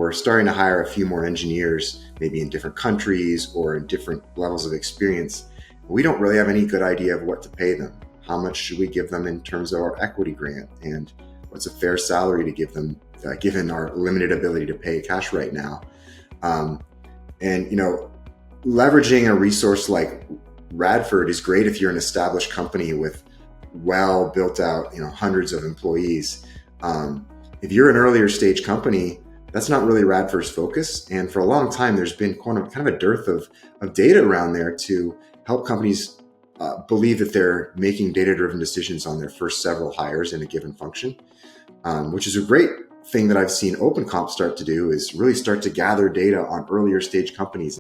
we're starting to hire a few more engineers, maybe in different countries or in different levels of experience. We don't really have any good idea of what to pay them. How much should we give them in terms of our equity grant? And what's a fair salary to give them, given our limited ability to pay cash right now? And, leveraging a resource like Radford is great if you're an established company with well built out, hundreds of employees. If you're an earlier stage company, that's not really Radford's focus. And for a long time, there's been kind of a dearth of data around there to help companies believe that they're making data-driven decisions on their first several hires in a given function, which is a great thing that I've seen OpenComp start to do, is really start to gather data on earlier stage companies